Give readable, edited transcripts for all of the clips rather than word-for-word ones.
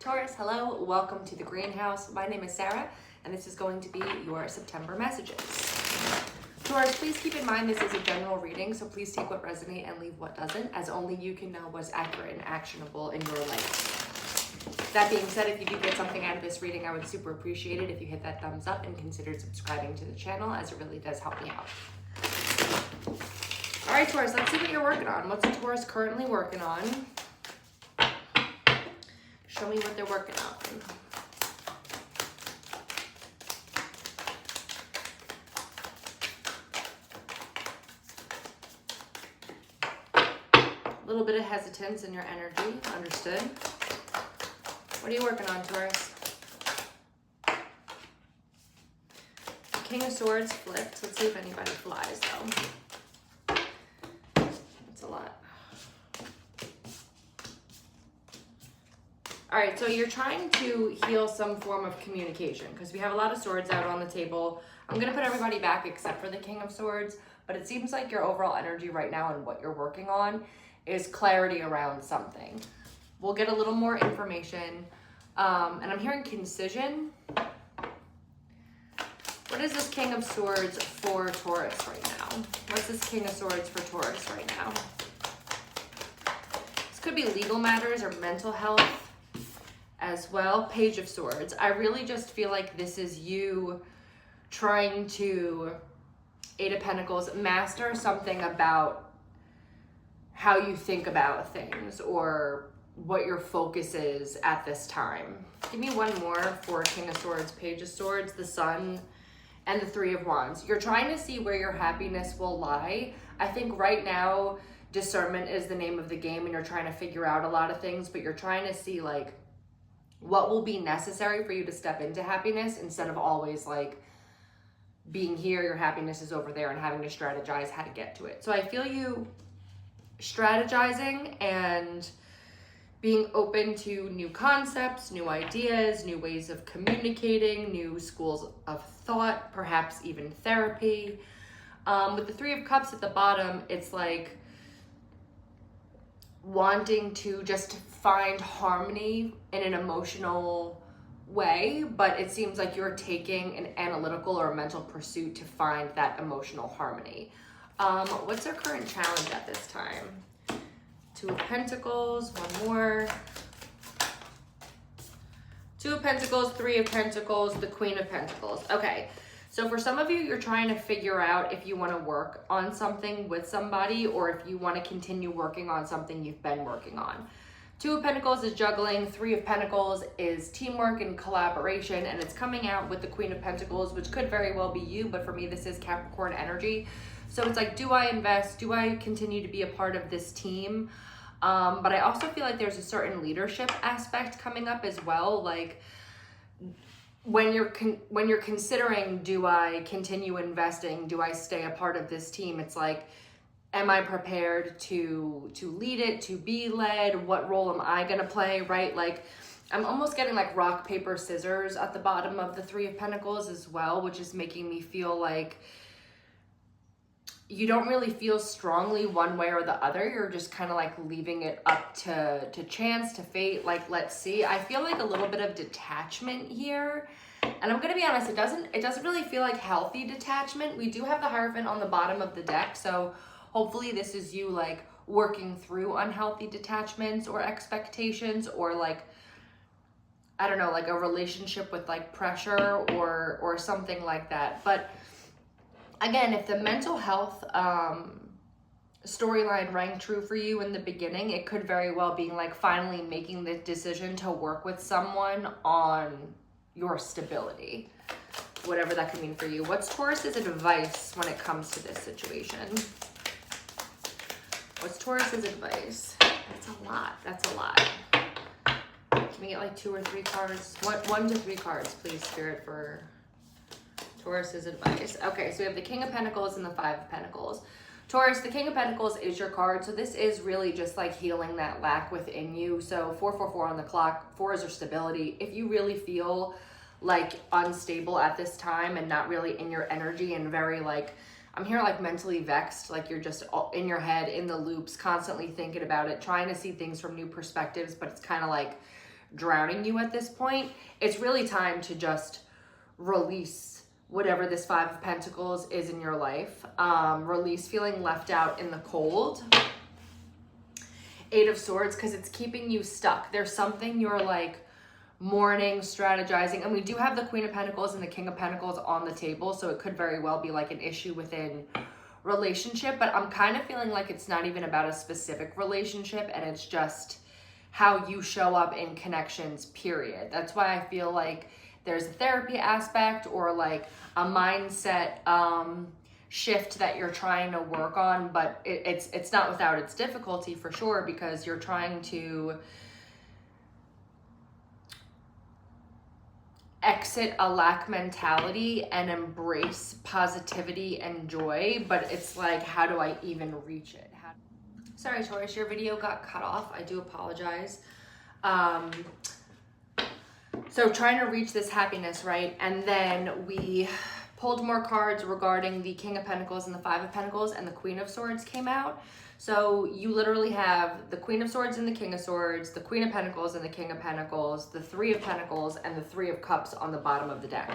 Taurus, hello, welcome to the greenhouse. My name is Sarah, and this is going to be your September messages. Taurus, please keep in mind this is a general reading, so please take what resonates and leave what doesn't, as only you can know what's accurate and actionable in your life. That being said, if you do get something out of this reading, I would super appreciate it if you hit that thumbs up and consider subscribing to the channel, as it really does help me out. All right, Taurus, let's see what you're working on. What's the Taurus currently working on? Show me what they're working on. A little bit of hesitance in your energy, understood. What are you working on, Taurus? King of Swords flipped. Let's see if anybody flies, though. That's a lot. All right, so you're trying to heal some form of communication because we have a lot of swords out on the table. I'm going to put everybody back except for the King of Swords, but it seems like your overall energy right now and what you're working on is clarity around something. We'll get a little more information. And I'm hearing concision. What is this King of Swords for Taurus right now? What's this King of Swords for Taurus right now? This could be legal matters or mental health as well. Page of Swords. I really just feel like this is you trying to, Eight of Pentacles, master something about how you think about things or what your focus is at this time. Give me one more for King of Swords, Page of Swords, the Sun, and the Three of Wands. You're trying to see where your happiness will lie. I think right now, discernment is the name of the game and you're trying to figure out a lot of things, but you're trying to see like what will be necessary for you to step into happiness instead of always like being here, your happiness is over there and having to strategize how to get to it. So I feel you strategizing and being open to new concepts, new ideas, new ways of communicating, new schools of thought, perhaps even therapy. With the Three of Cups at the bottom, it's like wanting to just find harmony in an emotional way, but it seems like you're taking an analytical or a mental pursuit to find that emotional harmony. What's their current challenge at this time? Two of Pentacles, one more. Two of Pentacles, Three of Pentacles, the Queen of Pentacles. Okay, so for some of you, you're trying to figure out if you want to work on something with somebody or if you want to continue working on something you've been working on. Two of Pentacles is juggling, Three of Pentacles is teamwork and collaboration, and it's coming out with the Queen of Pentacles, which could very well be you, but for me, this is Capricorn energy. So it's like, do I invest? Do I continue to be a part of this team? But I also feel like there's a certain leadership aspect coming up as well. Like when you're considering, do I continue investing? Do I stay a part of this team? It's like, am I prepared to lead it, to be led? What role am I gonna play, right? Like I'm almost getting like rock, paper, scissors at the bottom of the Three of Pentacles as well, which is making me feel like you don't really feel strongly one way or the other. You're just kind of like leaving it up to chance, to fate. Like, let's see. I feel like a little bit of detachment here. And I'm going to be honest, it doesn't really feel like healthy detachment. We do have the Hierophant on the bottom of the deck. So hopefully this is you like working through unhealthy detachments or expectations or like, I don't know, like a relationship with like pressure or something like that. But again, if the mental health storyline rang true for you in the beginning, it could very well be like finally making the decision to work with someone on your stability, whatever that could mean for you. What's Taurus's advice when it comes to this situation? What's Taurus's advice? That's a lot. That's a lot. Can we get like 2 or 3 cards? One to 3 cards, please, Spirit, for Taurus's advice. Okay, so we have the King of Pentacles and the Five of Pentacles. Taurus, the King of Pentacles is your card. So this is really just like healing that lack within you. So 444 on the clock. 4 is your stability. If you really feel like unstable at this time and not really in your energy and very like, I'm here like mentally vexed, like you're just in your head, in the loops, constantly thinking about it, trying to see things from new perspectives, but it's kind of like drowning you at this point. It's really time to just release whatever this Five of Pentacles is in your life. Release feeling left out in the cold. Eight of Swords, because it's keeping you stuck. There's something you're like mourning, strategizing, and we do have the Queen of Pentacles and the King of Pentacles on the table, so it could very well be like an issue within relationship, but I'm kind of feeling like it's not even about a specific relationship, and it's just how you show up in connections, period. That's why I feel like there's a therapy aspect or like a mindset shift that you're trying to work on, but it's not without its difficulty for sure, because you're trying to exit a lack mentality and embrace positivity and joy, but it's like, how do I even reach it? Sorry, Taurus, your video got cut off. I do apologize. So trying to reach this happiness, right? And then we pulled more cards regarding the King of Pentacles and the Five of Pentacles, and the Queen of Swords came out. So you literally have the Queen of Swords and the King of Swords, the Queen of Pentacles and the King of Pentacles, the Three of Pentacles and the Three of Cups on the bottom of the deck.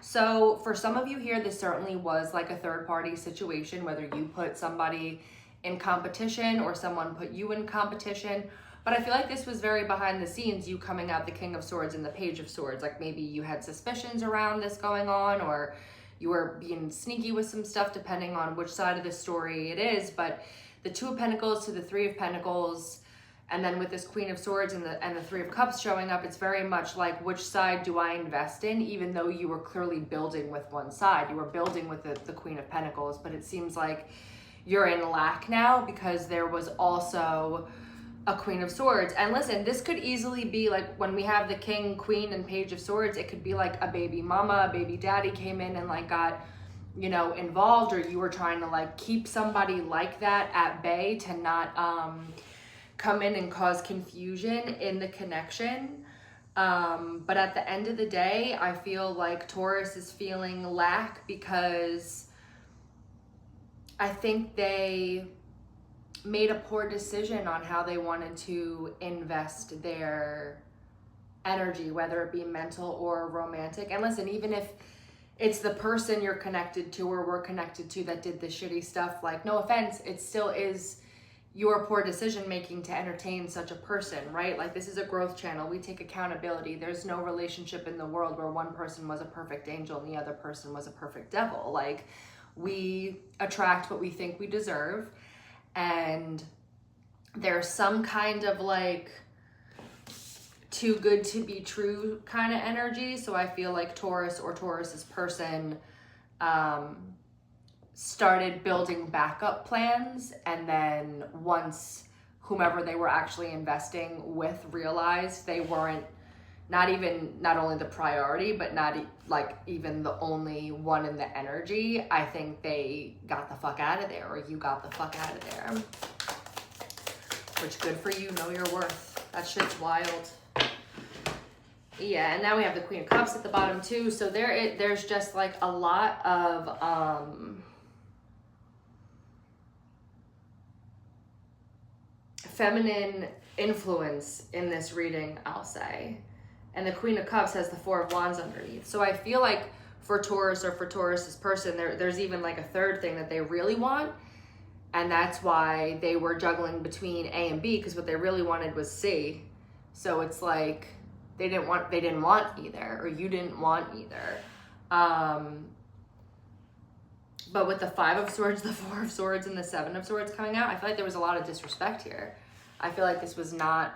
So for some of you here, this certainly was like a third-party situation, whether you put somebody in competition or someone put you in competition. But I feel like this was very behind the scenes, you coming out the King of Swords and the Page of Swords. Like maybe you had suspicions around this going on, or you were being sneaky with some stuff, depending on which side of the story it is. But the Two of Pentacles to the Three of Pentacles, and then with this Queen of Swords and the Three of Cups showing up, it's very much like, which side do I invest in? Even though you were clearly building with one side. You were building with the Queen of Pentacles, but it seems like you're in lack now because there was also a Queen of Swords. And listen, this could easily be like when we have the King, Queen, and Page of Swords, it could be like a baby mama, a baby daddy came in and like got, you know, involved, or you were trying to like keep somebody like that at bay to not come in and cause confusion in the connection. But at the end of the day, I feel like Taurus is feeling lack because I think they made a poor decision on how they wanted to invest their energy, whether it be mental or romantic. And listen, even if it's the person you're connected to or were connected to that did the shitty stuff, like, no offense, it still is your poor decision making to entertain such a person, right? Like, this is a growth channel. We take accountability. There's no relationship in the world where one person was a perfect angel and the other person was a perfect devil. Like, we attract what we think we deserve, and there's some kind of like too good to be true kind of energy. So I feel like Taurus or Taurus's person started building backup plans, and then once whomever they were actually investing with realized they weren't not only the priority, but not like even the only one in the energy, I think they got the fuck out of there, or you got the fuck out of there. Which, good for you, know your worth. That shit's wild. Yeah, and now we have the Queen of Cups at the bottom too. So there's just like a lot of feminine influence in this reading, I'll say. And the Queen of Cups has the Four of Wands underneath. So I feel like for Taurus or for Taurus's person, there's even like a third thing that they really want. And that's why they were juggling between A and B, because what they really wanted was C. So it's like they didn't want either, or you didn't want either. But with the Five of Swords, the Four of Swords, and the Seven of Swords coming out, I feel like there was a lot of disrespect here. I feel like this was not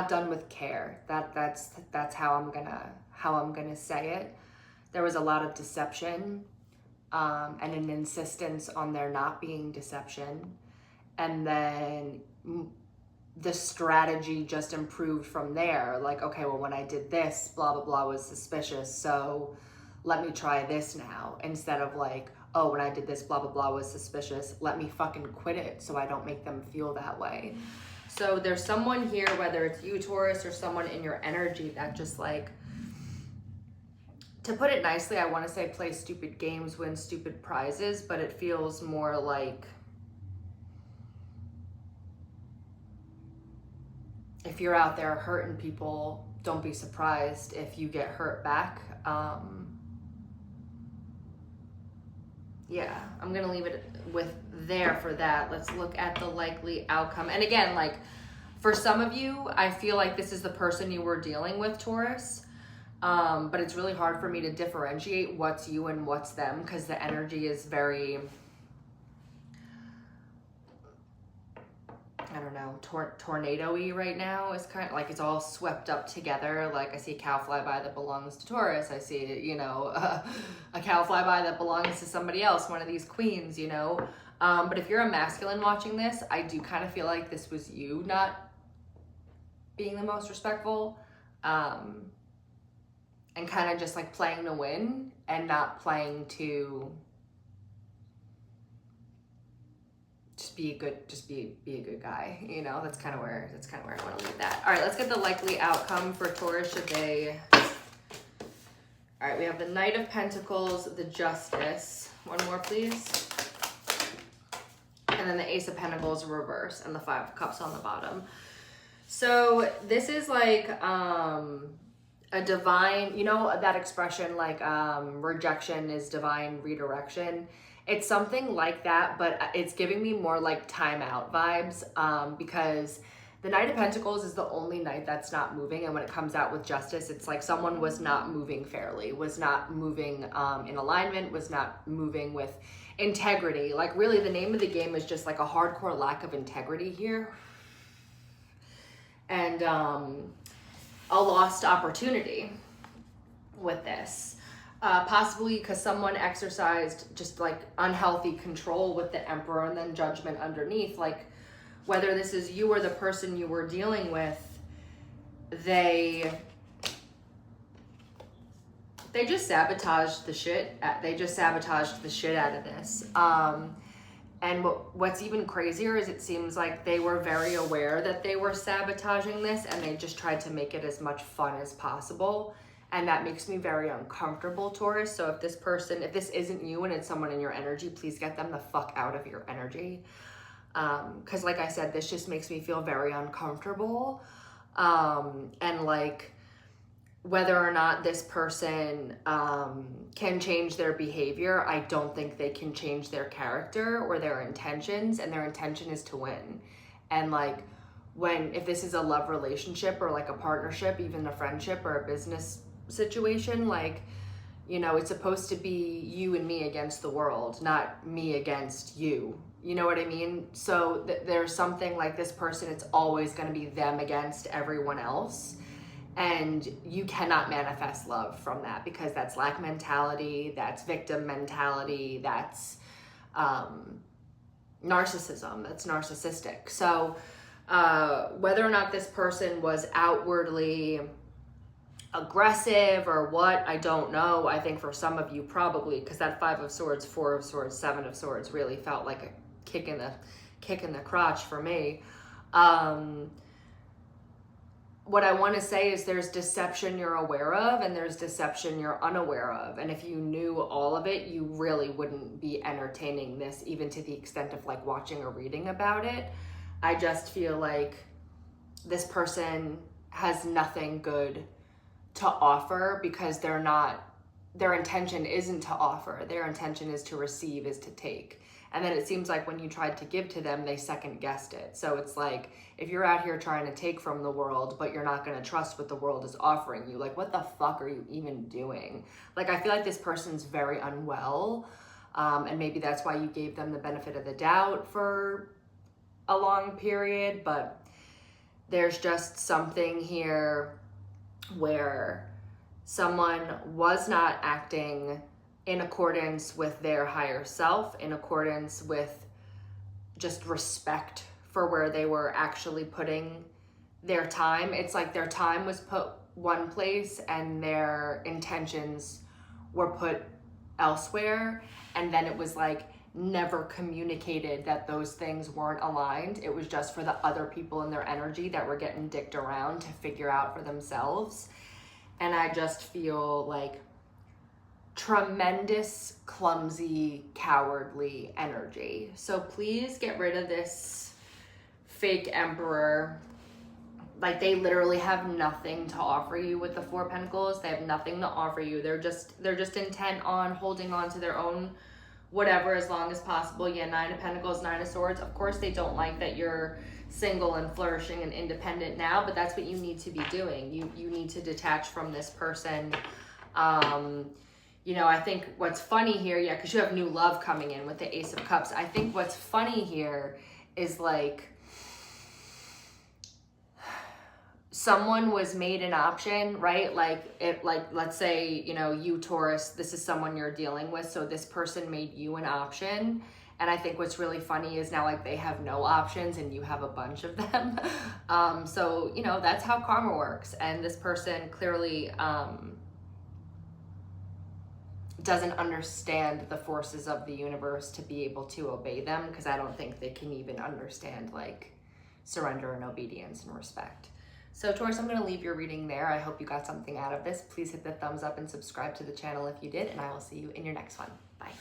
done with care. That's how I'm gonna say it. There was a lot of deception, and an insistence on there not being deception, and then the strategy just improved from there. Like, okay, well, when I did this, blah blah blah was suspicious, so let me try this now, instead of like, oh, when I did this, blah blah blah was suspicious, let me fucking quit it so I don't make them feel that way. So there's someone here, whether it's you, Taurus, or someone in your energy that just like, to put it nicely, I want to say play stupid games, win stupid prizes, but it feels more like if you're out there hurting people, don't be surprised if you get hurt back. Yeah, I'm gonna leave it with there for that. Let's look at the likely outcome. And again, like for some of you, I feel like this is the person you were dealing with, Taurus. But it's really hard for me to differentiate what's you and what's them, because the energy is very, I don't know, tornado-y right now. It's kind of like it's all swept up together. Like I see a cow fly by that belongs to Taurus. I see, you know, a cow fly by that belongs to somebody else, one of these queens, you know. But if you're a masculine watching this, I do kind of feel like this was you not being the most respectful. And kind of just like playing to win and not playing to just be a good guy, you know. That's kind of where I want to leave that. All right, let's get the likely outcome for Taurus should they. All right, we have the Knight of Pentacles, the Justice. One more, please. And then the Ace of Pentacles reverse and the Five of Cups on the bottom. So this is like a divine, you know that expression like rejection is divine redirection. It's something like that, but it's giving me more like timeout vibes, because the Knight of Pentacles is the only knight that's not moving. And when it comes out with Justice, it's like someone was not moving fairly, was not moving in alignment, was not moving with integrity. Like really the name of the game is just like a hardcore lack of integrity here. And a lost opportunity with this. Possibly because someone exercised just like unhealthy control with the Emperor and then Judgment underneath. Like whether this is you or the person you were dealing with, they just sabotaged the shit. They just sabotaged the shit out of this. And what's even crazier is it seems like they were very aware that they were sabotaging this, and they just tried to make it as much fun as possible. And that makes me very uncomfortable, Taurus. So if this isn't you and it's someone in your energy, please get them the fuck out of your energy. Because like I said, this just makes me feel very uncomfortable. And like whether or not this person can change their behavior, I don't think they can change their character or their intentions, and their intention is to win. And like if this is a love relationship or like a partnership, even a friendship or a business situation, like, you know, it's supposed to be you and me against the world, not me against you. You know what I mean? So there's something like this person, it's always going to be them against everyone else. And you cannot manifest love from that, because that's lack mentality, that's victim mentality, that's narcissism, that's narcissistic. So whether or not this person was outwardly aggressive or what, I don't know. I think for some of you probably, because that Five of Swords, Four of Swords, Seven of Swords really felt like a kick in the crotch for me. What I want to say is there's deception you're aware of and there's deception you're unaware of. And if you knew all of it, you really wouldn't be entertaining this, even to the extent of like watching or reading about it. I just feel like this person has nothing good to offer, because their intention isn't to offer. Their intention is to receive, is to take. And then it seems like when you tried to give to them, they second guessed it. So it's like, if you're out here trying to take from the world, but you're not going to trust what the world is offering you, like, what the fuck are you even doing? Like, I feel like this person's very unwell. And maybe that's why you gave them the benefit of the doubt for a long period. But there's just something here where someone was not acting in accordance with their higher self, in accordance with just respect for where they were actually putting their time. It's like their time was put one place and their intentions were put elsewhere. And then it was like never communicated that those things weren't aligned. It was just for the other people in their energy that were getting dicked around to figure out for themselves. And I just feel like tremendous, clumsy, cowardly energy. So please get rid of this fake emperor. like they literally have nothing to offer you with the Four of Pentacles. They have nothing to offer you. They're just intent on holding on to their own whatever as long as possible. Yeah, Nine of Pentacles, Nine of Swords. Of course they don't like that you're single and flourishing and independent now, but that's what you need to be doing. You need to detach from this person. You know, I think what's funny here, yeah, because you have new love coming in with the Ace of Cups. I think what's funny here is like someone was made an option, right? Like let's say, you know, you Taurus, this is someone you're dealing with. So this person made you an option. And I think what's really funny is now like they have no options and you have a bunch of them. So, you know, that's how karma works. And this person clearly, doesn't understand the forces of the universe to be able to obey them, because I don't think they can even understand like surrender and obedience and respect. So Taurus, I'm going to leave your reading there. I hope you got something out of this. Please hit the thumbs up and subscribe to the channel if you did, and I will see you in your next one. Bye.